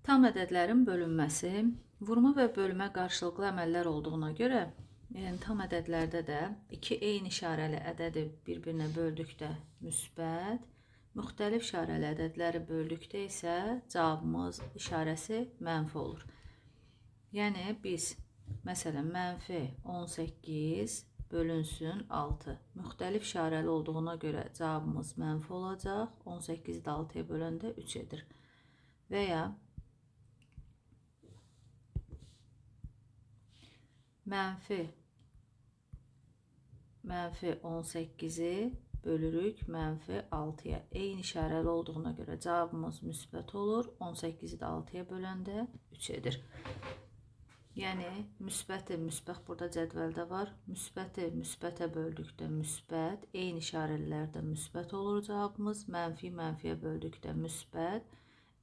Tam ədədlərin bölünməsi, vurma və bölmə qarşılıqlı əməllər olduğuna görə, yəni tam ədədlərdə də iki eyni işarəli ədədi bir-birinə böldükdə müsbət, müxtəlif işarəli ədədləri böldükdə isə cavabımız işarəsi mənfi olur. Yəni biz, məsələn, mənfi 18 bölünsün 6. Müxtəlif işarəli olduğuna görə cavabımız mənfi olacaq. 18-i də 6-ya böləndə 3 edir. Və ya mənfi 18-i bölürük mənfi 6-ya. Eyni işarəli olduğuna görə cavabımız müsbət olur. 18-i də 6-ya böləndə 3 edir. Yəni, müsbəti, müsbət burada cədvəldə var. Müsbəti müsbətə böldükdə müsbət, eyni işarəlilərdə müsbət olur cavabımız. Mənfi mənfiyə böldükdə müsbət,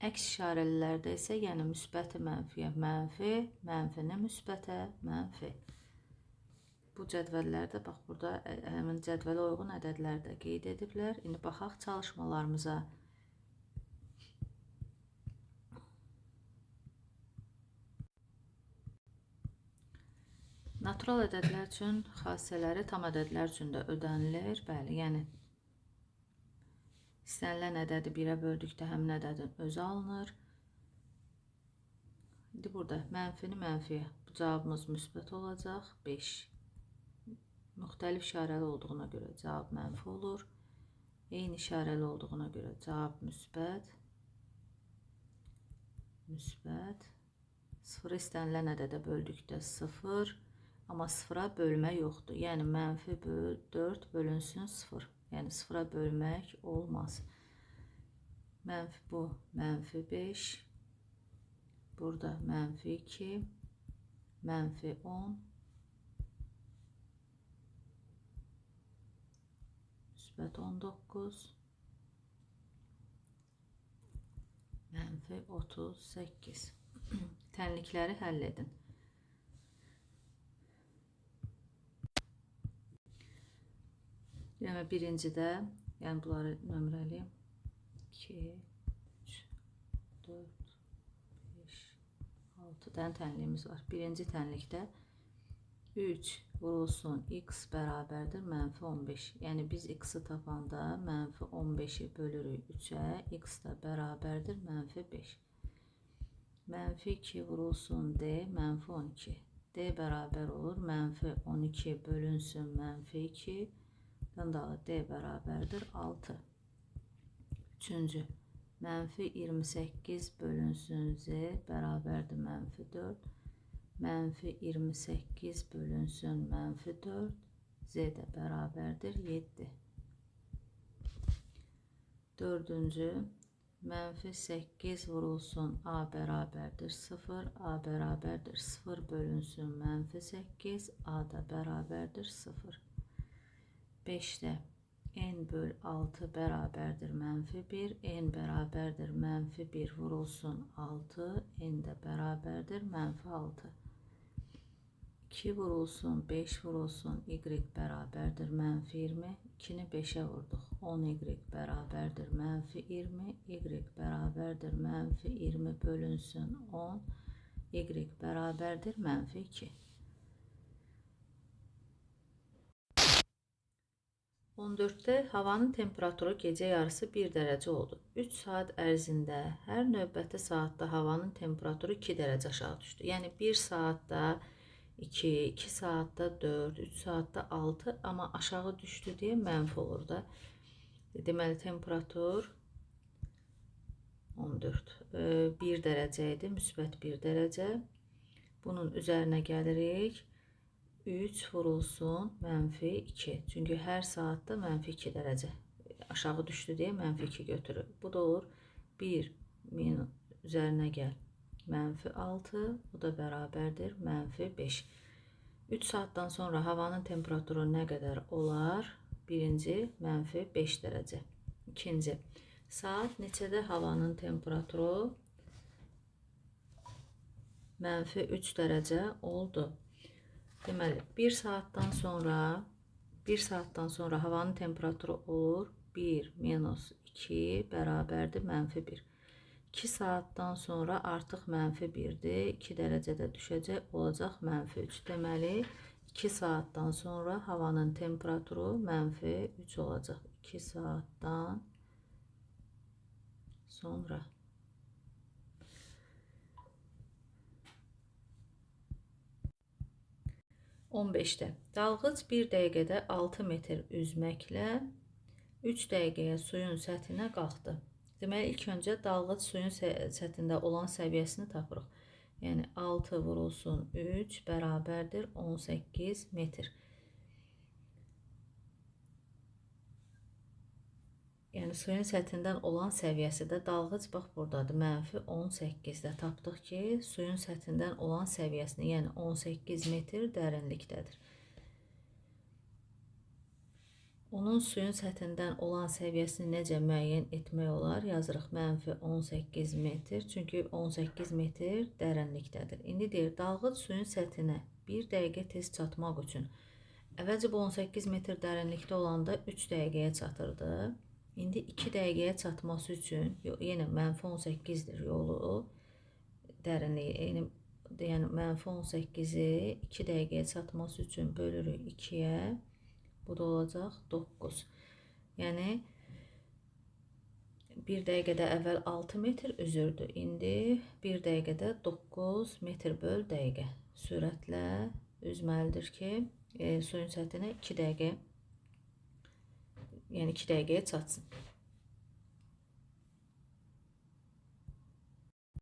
əks işarəlilərdə isə yəni müsbəti mənfiyə mənfi, mənfini müsbətə mənfi. Bu cədvəllərdə, bax, burada həmin cədvələ uyğun ədədlər də qeyd ediblər. İndi baxaq çalışmalarımıza. Natural ədədlər üçün xassələri tam ədədlər üçün də ödənilir. Bəli, yəni istənilən ədədi 1-ə böldükdə həmin ədədin özü alınır. İndi burada mənfini mənfiyə, bu cavabımız müsbət olacaq, 5. Müxtəlif işarəli olduğuna görə cavab mənfi olur. Eyni işarəli olduğuna görə cavab müsbət. Müsbət. 0 istənilən ədədə böldükdə 0. Amma 0-a bölmə yoxdur. Yəni, mənfi 4 bölünsün 0. Yəni, 0-a bölmək olmaz. Mənfi bu, mənfi 5. Burada mənfi 2. Mənfi 10. Müsbət 19. Mənfi 38. Tənlikləri həll edin. Yəni, birincidə, yəni bunları nömrəliyim. 2, 3, 4, 5, 6 dənə tənliyimiz var. Birinci tənlikdə 3 vurulsun x bərabərdir mənfi 15. Yəni, biz x-i tapanda mənfi 15-i bölürük 3-ə, x da bərabərdir mənfi 5. Mənfi 2 vurulsun d mənfi 12. D bərabər olur mənfi 12 bölünsün mənfi 2. D bərabərdir 6. Üçüncü, mənfi 28 bölünsün z bərabərdir mənfi 4. Mənfi 28 bölünsün mənfi 4. Z də bərabərdir 7. Dördüncü, mənfi 8 vurulsun a bərabərdir 0. A bərabərdir 0 bölünsün mənfi 8. A da bərabərdir 0. 5-də n böl 6 bərabərdir mənfi 1. N bərabərdir mənfi 1 vurulsun 6. N də bərabərdir mənfi 6. 2 vurulsun 5 vurulsun y bərabərdir mənfi 20. 2-ni 5-ə vurduq. 10y bərabərdir mənfi 20. Y bərabərdir mənfi 20 bölünsün 10. Y bərabərdir mənfi 2. 14-də havanın temperaturu gecə yarısı 1 dərəcə oldu. 3 saat ərzində hər növbəti saatda havanın temperaturu 2 dərəcə aşağı düşdü. Yəni 1 saatda 2, 2 saatda 4, 3 saatda 6, amma aşağı düşdü deyə mənfi olur da. Deməli, temperatur 14, 1 dərəcə idi, müsbət 1 dərəcə. Bunun üzərinə gəlirik. 3 vurulsun mənfi 2. Çünki hər saatda mənfi 2 dərəcə aşağı düşdü deyə mənfi 2 götürür. Bu da olur 1 üzərinə gəl mənfi 6. Bu da bərabərdir mənfi 5. 3 saatdan sonra havanın temperaturu nə qədər olar? Birinci, mənfi 5 dərəcə. İkinci, saat neçədə havanın temperaturu mənfi 3 dərəcə oldu. Deməli, 1 saatdan sonra havanın temperaturu olur 1 minus 2 bərabərdir mənfi 1. 2 saatdan sonra artıq -1-dir. 2 dərəcədə düşəcək, olacaq -3. Deməli 2 saatdan sonra havanın temperaturu -3 olacaq. 2 saatdan sonra. 15-də dalğıc 1 dəqiqədə 6 metr üzməklə 3 dəqiqəyə suyun səthinə qalxdı. Deməli, ilk öncə dalğıc suyun səthində olan səviyyəsini tapırıq. Yəni 6 vurulsun 3 bərabərdir 18 metr. Yəni suyun səthindən olan səviyyəsi də dalğıc bax buradadır. -18-də tapdıq ki, suyun səthindən olan səviyyəsini, yəni 18 metr dərinlikdədir. Onun suyun səthindən olan səviyyəsini necə müəyyən etmək olar? Yazırıq -18 metr, çünki 18 metr dərinlikdədir. İndi deyir, dalğıc suyun səthinə 1 dəqiqə tez çatmaq üçün. Əvvəlcə bu 18 metr dərinlikdə olanda 3 dəqiqəyə çatırdı. İndi 2 dəqiqəyə çatması üçün, yenə -18-dir yolu, dərinliyi, yəni -18-i 2 dəqiqəyə çatması üçün bölürük 2-yə, bu da olacaq 9. Yəni 1 dəqiqədə əvvəl 6 metr üzürdü, indi 1 dəqiqədə 9 metr böl dəqiqə sürətlə üzməlidir ki, suyun səthinə 2 dəqiqə, yəni 2 dəqiqəyə çatsın.